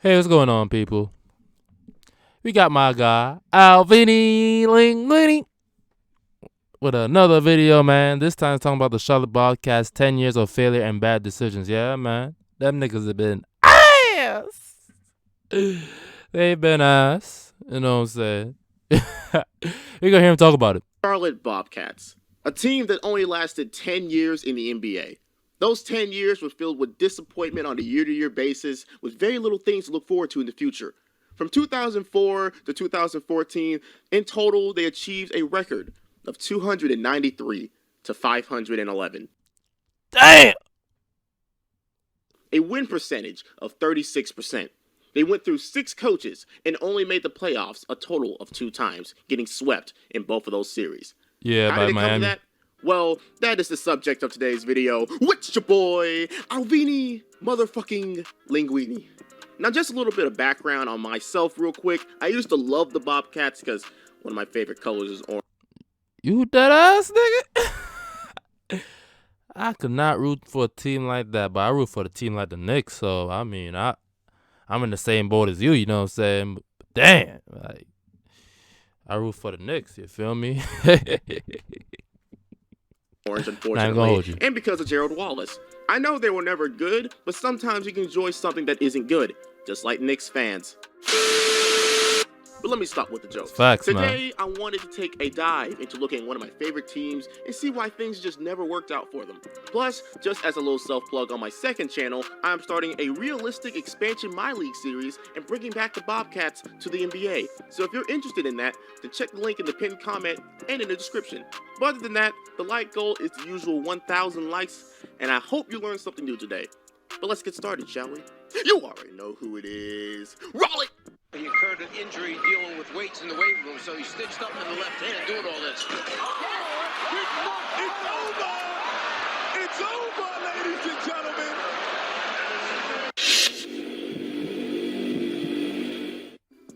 Hey, what's going on, people? We got my guy, Alvini Linguine, with another video, man. This time talking about the Charlotte Bobcats' 10 years of failure and bad decisions. Yeah, man. Them niggas have been ass. They've been ass. You know what I'm saying? We gonna hear him talk about it. Charlotte Bobcats, a team that only lasted 10 years in the NBA. Those 10 years were filled with disappointment on a year-to-year basis, with very little things to look forward to in the future. From 2004 to 2014, in total, they achieved a record of 293 to 511. Damn! A win percentage of 36%. They went through 6 coaches and only made the playoffs a total of 2 times, getting swept in both of those series. Yeah, How did it come to that? Well, that is the subject of today's video. With your boy, Alvini motherfucking Linguine. Now, just a little bit of background on myself real quick. I used to love the Bobcats because one of my favorite colors is orange. You dead ass nigga? I could not root for a team like that, but I root for the team like the Knicks, so I mean, I'm in the same boat as you know what I'm saying? But damn, like, I root for the Knicks, you feel me? Orange, unfortunately, and because of Gerald Wallace. I know they were never good, but sometimes you can enjoy something that isn't good, just like Knicks fans. But let me stop with the jokes. Facts, Today, I wanted to take a dive into looking at one of my favorite teams and see why things just never worked out for them. Plus, just as a little self-plug on my second channel, I'm starting a realistic expansion My League series and bringing back the Bobcats to the NBA. So if you're interested in that, then check the link in the pinned comment and in the description. But other than that, the like goal is the usual 1,000 likes, and I hope you learned something new today. But let's get started, shall we? You already know who it is. Roll it! He incurred an injury dealing with weights in the weight room, so he stitched up in the left hand doing all this. It's over, ladies and gentlemen!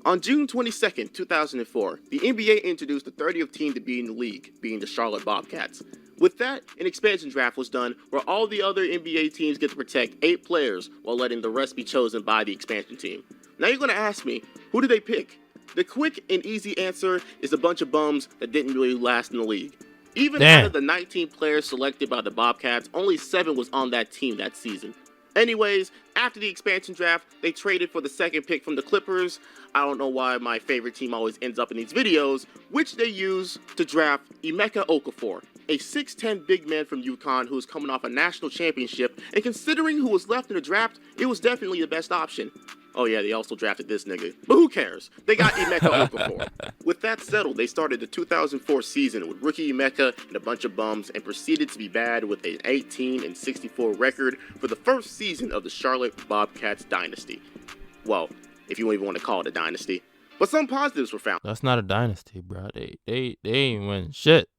On June 22nd, 2004, the NBA introduced the 30th team to be in the league, being the Charlotte Bobcats. With that, an expansion draft was done where all the other NBA teams get to protect 8 players while letting the rest be chosen by the expansion team. Now you're going to ask me, who did they pick? The quick and easy answer is a bunch of bums that didn't really last in the league. Even out of the 19 players selected by the Bobcats, only 7 was on that team that season. Anyways, after the expansion draft, they traded for the second pick from the Clippers. I don't know why my favorite team always ends up in these videos, which they use to draft Emeka Okafor, a 6'10" big man from UConn who is coming off a national championship, and considering who was left in the draft, it was definitely the best option. Oh yeah, they also drafted this nigga. But who cares? They got Emeka Okafor. With that settled, they started the 2004 season with rookie Emeka and a bunch of bums and proceeded to be bad with an 18-64 record for the first season of the Charlotte Bobcats dynasty. Well, if you even want to call it a dynasty. But some positives were found. That's not a dynasty, bro. They ain't winning shit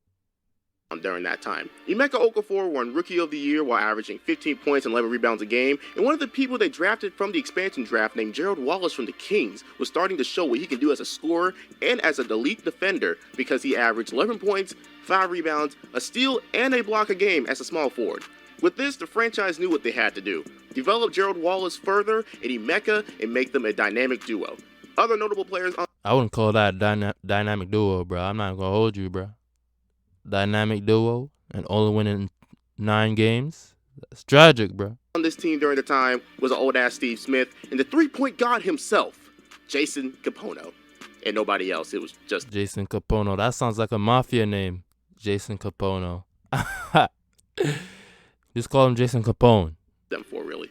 during that time. Emeka Okafor won Rookie of the Year while averaging 15 points and 11 rebounds a game, and one of the people they drafted from the expansion draft named Gerald Wallace from the Kings was starting to show what he can do as a scorer and as an elite defender because he averaged 11 points, 5 rebounds, a steal, and a block a game as a small forward. With this, the franchise knew what they had to do. Develop Gerald Wallace further and Emeka and make them a dynamic duo. Other notable players on... I wouldn't call that a dynamic duo, bro. I'm not gonna hold you, bro. Dynamic duo and only winning 9 games. That's tragic, bro. On this team during the time was an old-ass Steve Smith and the three-point god himself, Jason Capono. And nobody else. It was just Jason Capono. That sounds like a mafia name. Jason Capono. Just call him Jason Capone. Them for really.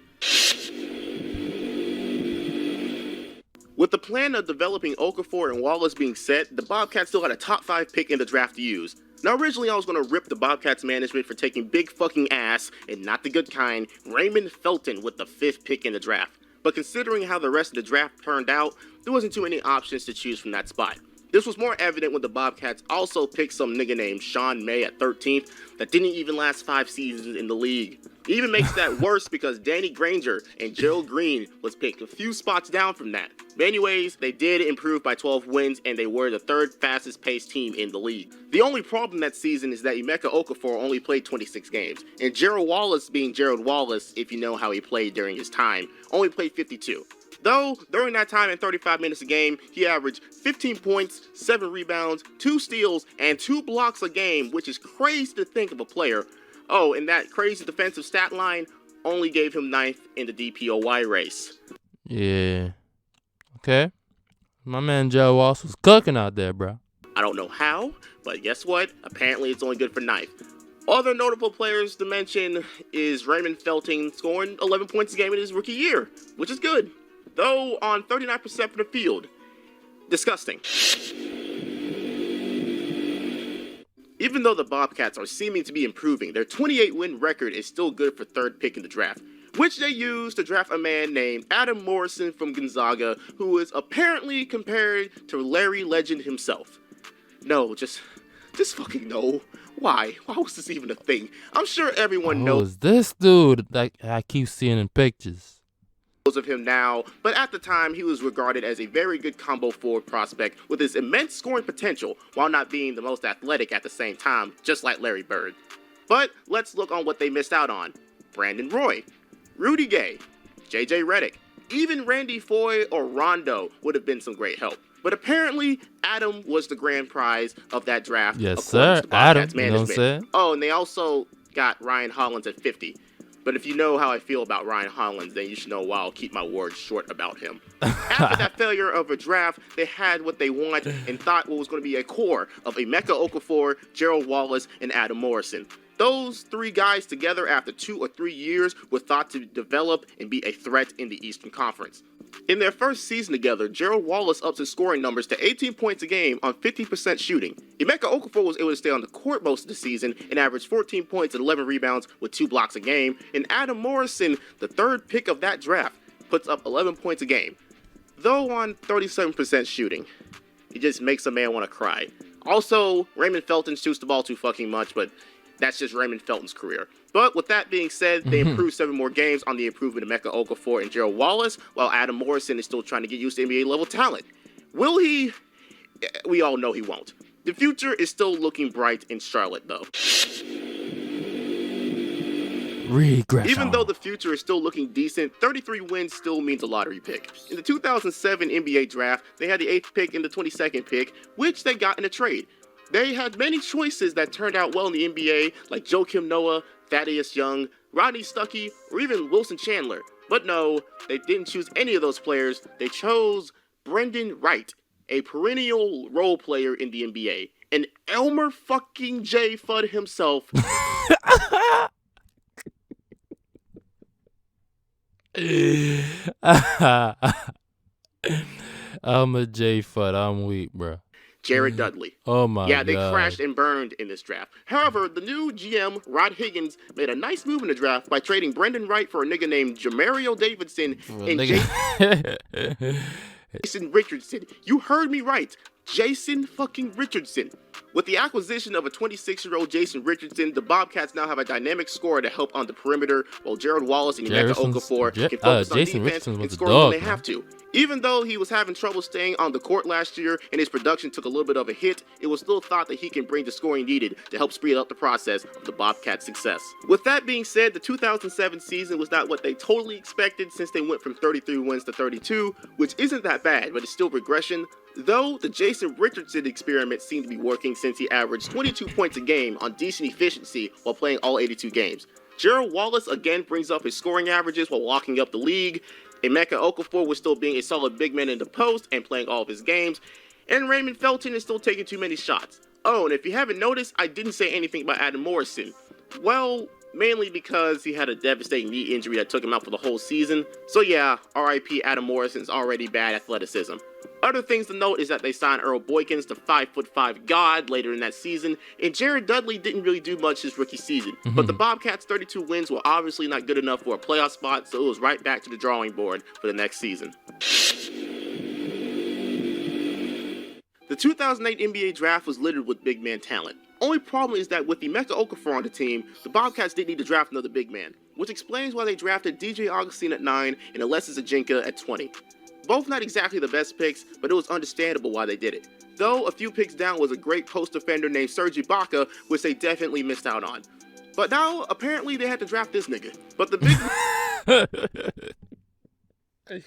With the plan of developing Okafor and Wallace being set, the Bobcats still had a top 5 pick in the draft to use. Now originally I was going to rip the Bobcats management for taking big fucking ass, and not the good kind, Raymond Felton with the 5th pick in the draft. But considering how the rest of the draft turned out, there wasn't too many options to choose from that spot. This was more evident when the Bobcats also picked some nigga named Sean May at 13th that didn't even last 5 seasons in the league. It even makes that worse because Danny Granger and Gerald Green was picked a few spots down from that. But anyways, they did improve by 12 wins and they were the 3rd fastest paced team in the league. The only problem that season is that Emeka Okafor only played 26 games, and Gerald Wallace, being Gerald Wallace, if you know how he played during his time, only played 52. Though, during that time in 35 minutes a game, he averaged 15 points, 7 rebounds, 2 steals, and 2 blocks a game, which is crazy to think of a player. Oh, and that crazy defensive stat line only gave him 9th in the DPOY race. Yeah. Okay. My man Joe Wallace was cooking out there, bro. I don't know how, but guess what? Apparently it's only good for 9th. Other notable players to mention is Raymond Felton scoring 11 points a game in his rookie year, which is good. Though on 39% from the field. Disgusting. Even though the Bobcats are seeming to be improving, their 28-win record is still good for 3rd pick in the draft, which they used to draft a man named Adam Morrison from Gonzaga, who is apparently compared to Larry Legend himself. No, just fucking no. Why? Why was this even a thing? I'm sure everyone knows this dude that I keep seeing in pictures of him now, but at the time he was regarded as a very good combo forward prospect with his immense scoring potential while not being the most athletic at the same time, just like Larry Bird. But let's look on what they missed out on. Brandon Roy, Rudy Gay, JJ Redick, even Randy Foye or Rondo would have been some great help. But apparently, Adam was the grand prize of that draft. Yes, sir. Adam, you know what I'm saying? Oh, and they also got Ryan Hollins at 50. But if you know how I feel about Ryan Hollins, then you should know why I'll keep my words short about him. After that failure of a draft, they had what they want and thought what was going to be a core of Emeka Okafor, Gerald Wallace, and Adam Morrison. Those 3 guys together after 2 or 3 years were thought to develop and be a threat in the Eastern Conference. In their first season together, Gerald Wallace upped his scoring numbers to 18 points a game on 50% shooting. Emeka Okafor was able to stay on the court most of the season and averaged 14 points and 11 rebounds with 2 blocks a game. And Adam Morrison, the 3rd pick of that draft, puts up 11 points a game. Though on 37% shooting, it just makes a man want to cry. Also, Raymond Felton shoots the ball too fucking much, but that's just Raymond Felton's career. But with that being said, they improved 7 more games on the improvement of Emeka Okafor and Gerald Wallace, while Adam Morrison is still trying to get used to NBA level talent. Will he? We all know he won't. The future is still looking bright in Charlotte, though. Regression. Even though the future is still looking decent, 33 wins still means a lottery pick. In the 2007 NBA draft, they had the 8th pick and the 22nd pick, which they got in a trade. They had many choices that turned out well in the NBA, like Joakim Noah, Thaddeus Young, Rodney Stuckey, or even Wilson Chandler. But no, they didn't choose any of those players. They chose Brendan Wright, a perennial role player in the NBA. And Elmer fucking J. Fudd himself. I'm a J Fudd. I'm weak, bro. Jared Dudley. Oh my god. Yeah, they crashed and burned in this draft. However, the new GM, Rod Higgins, made a nice move in the draft by trading Brendan Wright for a nigga named Jamario Davidson and Jason Richardson. You heard me right. Jason fucking Richardson. With the acquisition of a 26-year-old Jason Richardson, the Bobcats now have a dynamic scorer to help on the perimeter, while Gerald Wallace and Emeka Okafor can focus on defense and score when they have to. Even though he was having trouble staying on the court last year and his production took a little bit of a hit, it was still thought that he can bring the scoring needed to help speed up the process of the Bobcats' success. With that being said, the 2007 season was not what they totally expected since they went from 33 wins to 32, which isn't that bad, but it's still regression. Though the Jason Richardson experiment seemed to be working since he averaged 22 points a game on decent efficiency while playing all 82 games. Gerald Wallace again brings up his scoring averages while locking up the league. Emeka Okafor was still being a solid big man in the post and playing all of his games. And Raymond Felton is still taking too many shots. Oh, and if you haven't noticed, I didn't say anything about Adam Morrison. Well, mainly because he had a devastating knee injury that took him out for the whole season. So yeah, RIP Adam Morrison's already bad athleticism. Other things to note is that they signed Earl Boykins to 5'5" God later in that season, and Jared Dudley didn't really do much his rookie season. But the Bobcats' 32 wins were obviously not good enough for a playoff spot, so it was right back to the drawing board for the next season. The 2008 NBA draft was littered with big man talent. Only problem is that with Emeka Okafor on the team, the Bobcats didn't need to draft another big man, which explains why they drafted DJ Augustine at 9 and Alexis Ajinka at 20. Both not exactly the best picks, but it was understandable why they did it. Though a few picks down was a great post defender named Serge Ibaka, which they definitely missed out on. But now, apparently they had to draft this nigga. But the big...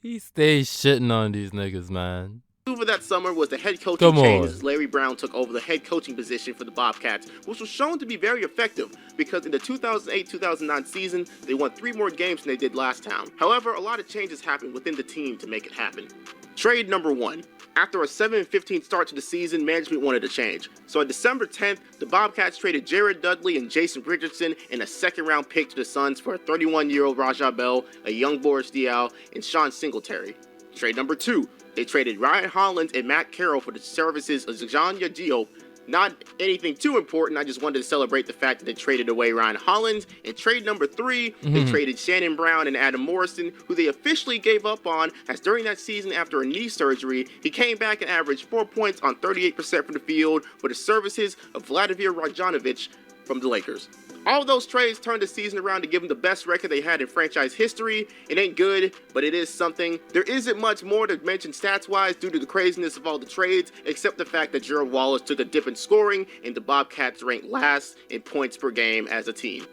He stays shitting on these niggas, man. Move of that summer was the head coaching Come change on. as Larry Brown took over the head coaching position for the Bobcats, which was shown to be very effective because in the 2008-2009 season, they won 3 more games than they did last time. However, a lot of changes happened within the team to make it happen. Trade number 1. After a 7-15 start to the season, management wanted a change. So on December 10th, the Bobcats traded Jared Dudley and Jason Richardson and a second-round pick to the Suns for a 31-year-old Rajah Bell, a young Boris Diaw, and Sean Singletary. Trade number 2. They traded Ryan Hollins and Matt Carroll for the services of Zjanja Diop. Not anything too important, I just wanted to celebrate the fact that they traded away Ryan Hollins. And trade number 3, they traded Shannon Brown and Adam Morrison, who they officially gave up on, as during that season after a knee surgery, he came back and averaged 4 points on 38% from the field for the services of Vladimir Radjanovic from the Lakers. All of those trades turned the season around to give them the best record they had in franchise history. It ain't good, but it is something. There isn't much more to mention stats-wise due to the craziness of all the trades, except the fact that Gerald Wallace took a dip in scoring and the Bobcats ranked last in points per game as a team.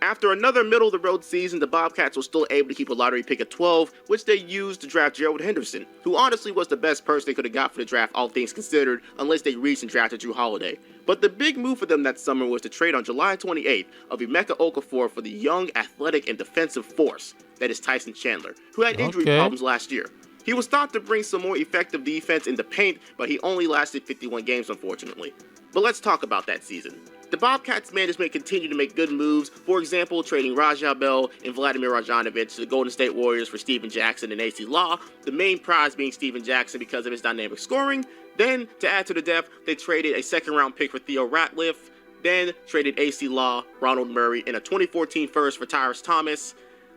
After another middle-of-the-road season, the Bobcats were still able to keep a lottery pick at 12, which they used to draft Gerald Henderson, who honestly was the best person they could have got for the draft, all things considered, unless they reached and drafted Drew Holiday. But the big move for them that summer was to trade on July 28th of Emeka Okafor for the young, athletic, and defensive force that is Tyson Chandler, who had injury problems last year. He was thought to bring some more effective defense in the paint, but he only lasted 51 games, unfortunately. But let's talk about that season. The Bobcats management continued to make good moves, for example, trading Rajah Bell and Vladimir Radjanovic to the Golden State Warriors for Steven Jackson and AC Law, the main prize being Steven Jackson because of his dynamic scoring. Then, to add to the depth, they traded a second-round pick for Theo Ratliff, then traded AC Law, Ronald Murray, and a 2014 first for Tyrus Thomas.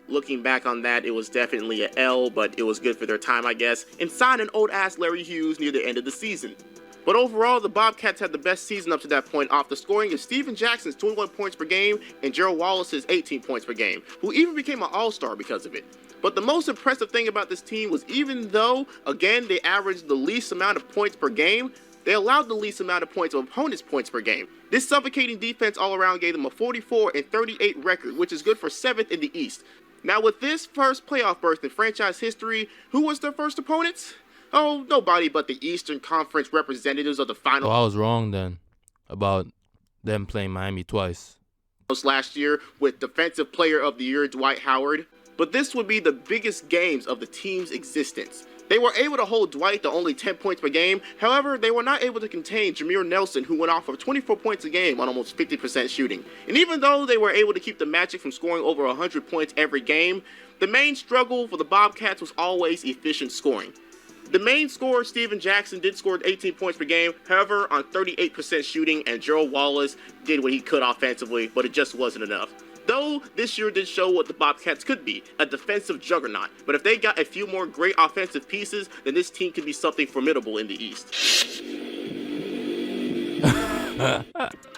Looking back on that, it was definitely an L, but it was good for their time, I guess, and signed an old-ass Larry Hughes near the end of the season. But overall, the Bobcats had the best season up to that point off the scoring of Steven Jackson's 21 points per game and Gerald Wallace's 18 points per game, who even became an all-star because of it. But the most impressive thing about this team was even though, again, they averaged the least amount of points per game, they allowed the least amount of points of opponents' points per game. This suffocating defense all around gave them a 44-38 record, which is good for 7th in the East. Now with this first playoff berth in franchise history, who was their first opponents? Oh, nobody but the Eastern Conference representatives of the final. Oh, I was wrong then about them playing Miami twice. Last year with Defensive Player of the Year Dwight Howard. But this would be the biggest games of the team's existence. They were able to hold Dwight to only 10 points per game. However, they were not able to contain Jameer Nelson, who went off for 24 points a game on almost 50% shooting. And even though they were able to keep the Magic from scoring over 100 points every game, the main struggle for the Bobcats was always efficient scoring. The main scorer, Steven Jackson, did score 18 points per game, however, on 38% shooting, and Gerald Wallace did what he could offensively, but it just wasn't enough. Though, this year did show what the Bobcats could be, a defensive juggernaut. But if they got a few more great offensive pieces, then this team could be something formidable in the East.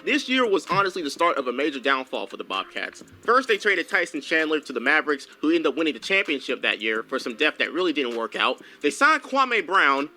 This year was honestly the start of a major downfall for the Bobcats. First, they traded Tyson Chandler to the Mavericks, who ended up winning the championship that year for some depth that really didn't work out. They signed Kwame Brown,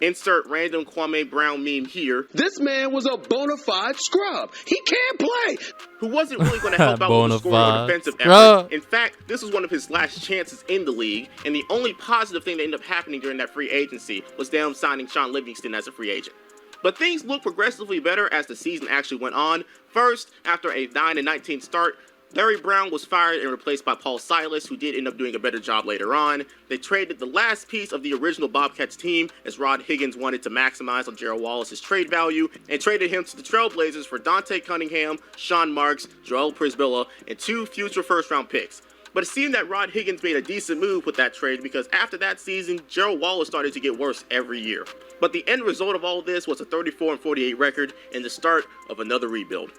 insert random Kwame Brown meme here. This man was a bona fide scrub. He can't play. Who wasn't really going to help out with the scoring or defensive effort. In fact, this was one of his last chances in the league, and the only positive thing that ended up happening during that free agency was them signing Sean Livingston as a free agent. But things looked progressively better as the season actually went on. First, after a 9-19 start, Larry Brown was fired and replaced by Paul Silas, who did end up doing a better job later on. They traded the last piece of the original Bobcats team, as Rod Higgins wanted to maximize on Gerald Wallace's trade value, and traded him to the Trailblazers for Dante Cunningham, Sean Marks, Joel Prisbilla, and 2 future first-round picks. But it seemed that Rod Higgins made a decent move with that trade because after that season, Gerald Wallace started to get worse every year. But the end result of all this was a 34-48 record and the start of another rebuild.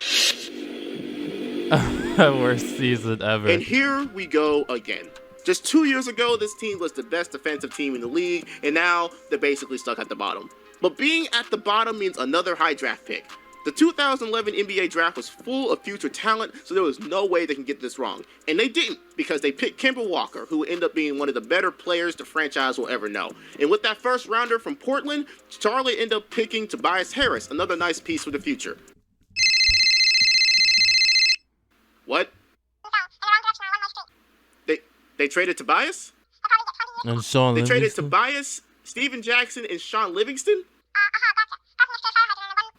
Worst season ever. And here we go again. Just 2 years ago, this team was the best defensive team in the league, and now they're basically stuck at the bottom. But being at the bottom means another high draft pick. The 2011 NBA draft was full of future talent, so there was no way they can get this wrong. And they didn't, because they picked Kemba Walker, who would end up being one of the better players the franchise will ever know. And with that first rounder from Portland, Charlotte ended up picking Tobias Harris, another nice piece for the future. What? They traded Tobias? And Sean They traded Livingston. Tobias, Steven Jackson, and Sean Livingston?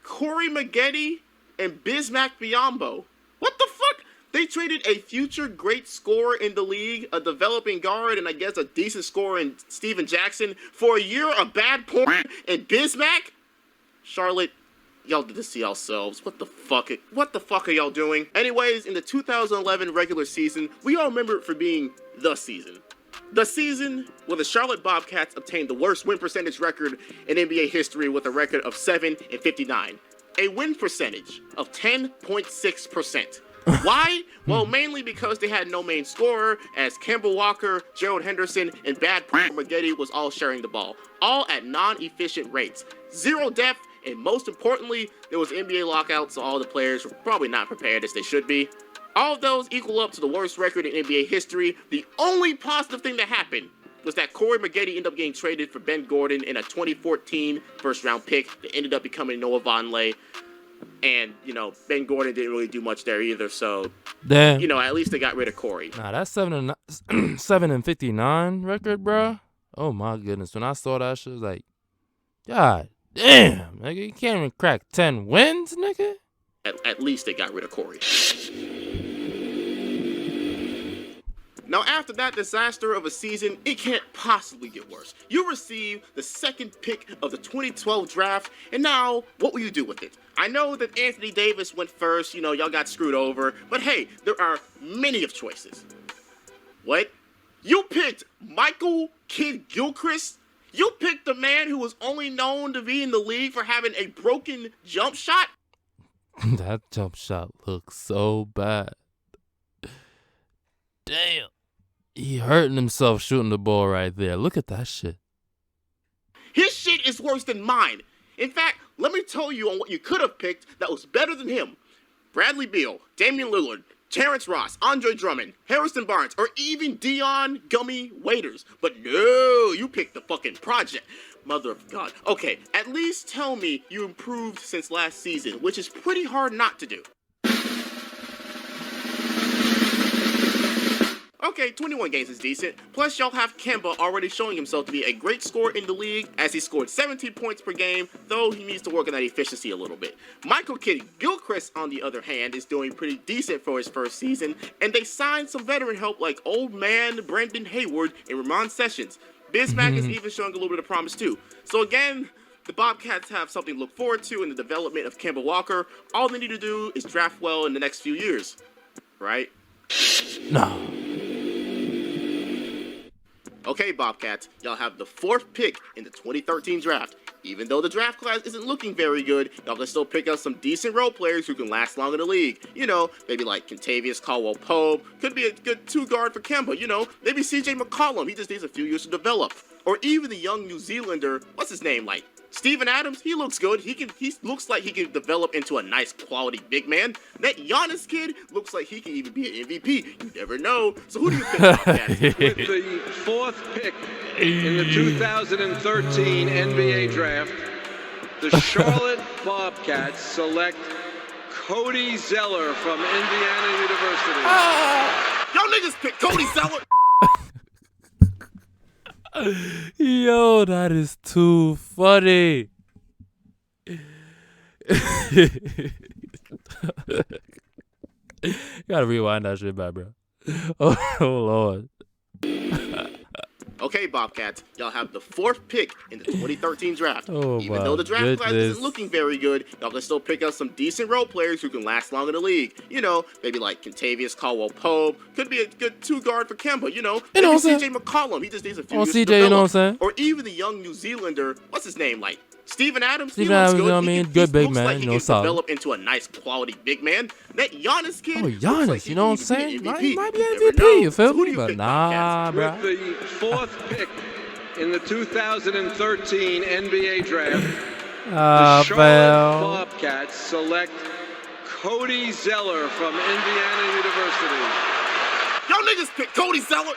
Corey Maggette and Bismack Biyombo. What the fuck? They traded a future great scorer in the league, a developing guard, and I guess a decent scorer in Steven Jackson for a year of bad porn and Bismack? Charlotte, y'all did this to yourselves. What the fuck are y'all doing? Anyways, in the 2011 regular season, we all remember it for being the season. The season where the Charlotte Bobcats obtained the worst win percentage record in NBA history with a record of 7-59. A win percentage of 10.6%. Why? Well, mainly because they had no main scorer, as Kemba Walker, Gerald Henderson, and Bad Maggette was all sharing the ball, all at non-efficient rates. Zero depth, and most importantly, there was NBA lockout, so all the players were probably not prepared as they should be. All of those equal up to the worst record in NBA history. The only positive thing that happened was that Corey Maggette ended up getting traded for Ben Gordon in a 2014 first-round pick that ended up becoming Noah Vonleh. And, Ben Gordon didn't really do much there either, so, Damn. at least they got rid of Corey. Nah, that's 7-59 record, bro. Oh my goodness. When I saw that shit, I was like, God damn, nigga, you can't even crack 10 wins, nigga. At least they got rid of Corey. Now, after that disaster of a season, it can't possibly get worse. You receive the second pick of the 2012 draft, and now, what will you do with it? I know that Anthony Davis went first, y'all got screwed over, but hey, there are many of choices. What? You picked Michael Kidd-Gilchrist? You picked the man who was only known to be in the league for having a broken jump shot? That jump shot looks so bad. Damn. He hurting himself shooting the ball right there. Look at that shit. His shit is worse than mine. In fact, let me tell you on what you could have picked that was better than him. Bradley Beal, Damian Lillard, Terrence Ross, Andre Drummond, Harrison Barnes, or even Dion Gummy Waiters. But no, you picked the fucking project. Mother of God. Okay, at least tell me you improved since last season, which is pretty hard not to do. Okay, 21 games is decent. Plus, y'all have Kemba already showing himself to be a great scorer in the league, as he scored 17 points per game, though he needs to work on that efficiency a little bit. Michael Kidd-Gilchrist, on the other hand, is doing pretty decent for his first season, and they signed some veteran help like old man Brandon Hayward and Ramon Sessions. Bismack is even showing a little bit of promise too. So again, the Bobcats have something to look forward to in the development of Kemba Walker. All they need to do is draft well in the next few years. Right? No. Okay, Bobcats, y'all have the fourth pick in the 2013 draft. Even though the draft class isn't looking very good, y'all can still pick up some decent role players who can last long in the league. Maybe like Kentavious Caldwell-Pope, could be a good two-guard for Kemba, maybe CJ McCollum, he just needs a few years to develop. Or even the young New Zealander, what's his name, like Steven Adams, he looks good. He looks like he can develop into a nice quality big man. That Giannis kid looks like he can even be an MVP. You never know. So who do you pick, Bobcats? With the fourth pick in the 2013 NBA draft, the Charlotte Bobcats select Cody Zeller from Indiana University. Y'all niggas pick Cody Zeller. Yo, that is too funny. Gotta rewind that shit back, bro. Oh Lord. Okay, Bobcats, y'all have the fourth pick in the 2013 draft. Oh, Even though the draft class isn't looking very good, y'all can still pick up some decent role players who can last long in the league. Maybe like Kentavious Caldwell-Pope, could be a good two-guard for Kemba, maybe CJ McCollum, he just needs a few years to develop. You know what I'm saying? Or even the young New Zealander, what's his name, like Steven Adams, Steven Adams, you know what I mean? Good big man, like he can develop into a nice quality big man. That Giannis kid, Giannis, like you know what I'm saying? He might be MVP, MVP, you feel me? So But nah, bro. With the fourth pick in the 2013 NBA draft, the Charlotte Bobcats select Cody Zeller from Indiana University. Y'all niggas pick Cody Zeller.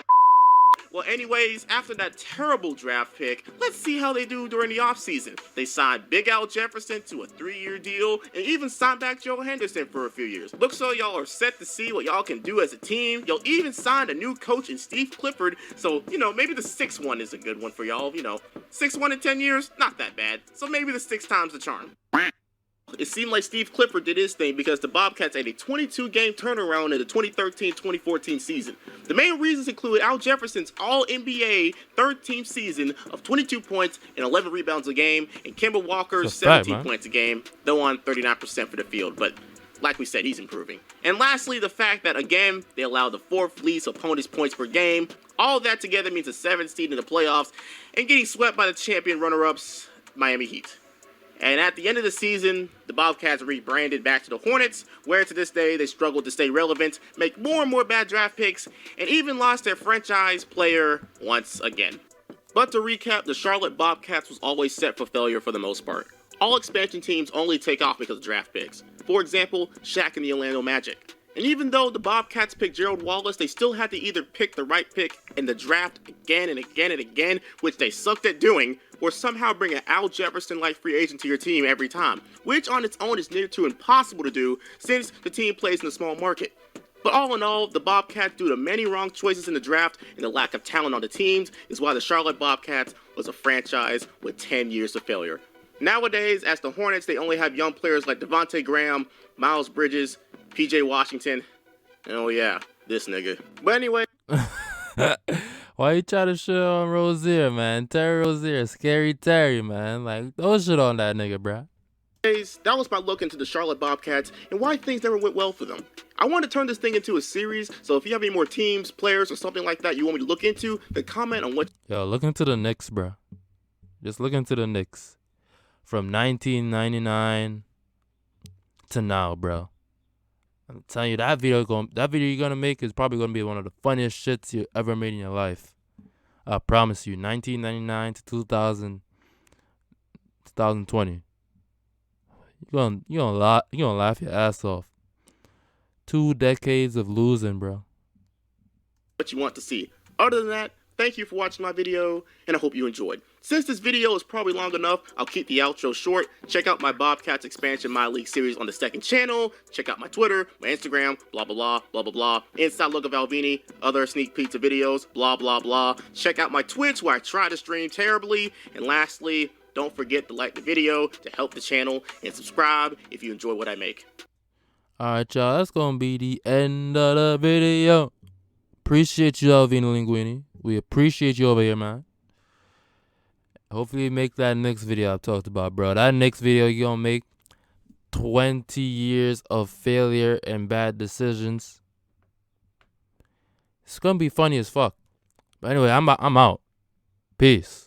Well, anyways, after that terrible draft pick, let's see how they do during the offseason. They signed Big Al Jefferson to a 3-year deal and even signed back Joe Henderson for a few years. Looks so y'all are set to see what y'all can do as a team. Y'all even signed a new coach in Steve Clifford, so, maybe the 6th one is a good one for y'all. 6th one in 10 years, not that bad. So maybe the 6th time's the charm. It seemed like Steve Clifford did his thing because the Bobcats had a 22-game turnaround in the 2013-2014 season. The main reasons include Al Jefferson's All-NBA third-team season of 22 points and 11 rebounds a game, and Kemba Walker's 17 points a game, though on 39% for the field. But like we said, he's improving. And lastly, the fact that, again, they allowed the 4th least opponent's points per game. All that together means a 7th seed in the playoffs and getting swept by the champion runner-ups, Miami Heat. And at the end of the season, the Bobcats rebranded back to the Hornets, where to this day they struggled to stay relevant, make more and more bad draft picks, and even lost their franchise player once again. But to recap, the Charlotte Bobcats was always set for failure for the most part. All expansion teams only take off because of draft picks. For example, Shaq and the Orlando Magic. And even though the Bobcats picked Gerald Wallace, they still had to either pick the right pick in the draft again and again and again, which they sucked at doing, or somehow bring an Al Jefferson-like free agent to your team every time, which on its own is near to impossible to do since the team plays in a small market. But all in all, the Bobcats, due to many wrong choices in the draft and the lack of talent on the teams, is why the Charlotte Bobcats was a franchise with 10 years of failure. Nowadays, as the Hornets, they only have young players like Devontae Graham, Miles Bridges, PJ Washington, and oh yeah, this nigga. But anyway. Why you try to shit on Rozier, man? Terry Rozier, Scary Terry, man. Like, don't shit on that nigga, bruh. That was my look into the Charlotte Bobcats and why things never went well for them. I want to turn this thing into a series, so if you have any more teams, players, or something like that you want me to look into, then comment on what... Yo, look into the Knicks, bruh. Just look into the Knicks. From 1999 to now, bro. I'm telling you, that video you're gonna make is probably gonna be one of the funniest shits you ever made in your life. I promise you, 1999 to 2020. You're gonna laugh your ass off. 2 decades of losing, bro. What you want to see. Other than that, thank you for watching my video, and I hope you enjoyed. Since this video is probably long enough, I'll keep the outro short. Check out my Bobcats Expansion My League series on the 2nd channel. Check out my Twitter, my Instagram, blah, blah, blah, blah, blah, blah. Inside look of Alvini, other sneak peeks of videos, blah, blah, blah. Check out my Twitch where I try to stream terribly. And lastly, don't forget to like the video to help the channel and subscribe if you enjoy what I make. Alright, y'all, that's gonna be the end of the video. Appreciate you, Alvini Linguine. We appreciate you over here, man. Hopefully you make that next video I talked about, bro. That next video you're gonna make 20 years of failure and bad decisions. It's gonna be funny as fuck. But anyway, I'm out. Peace.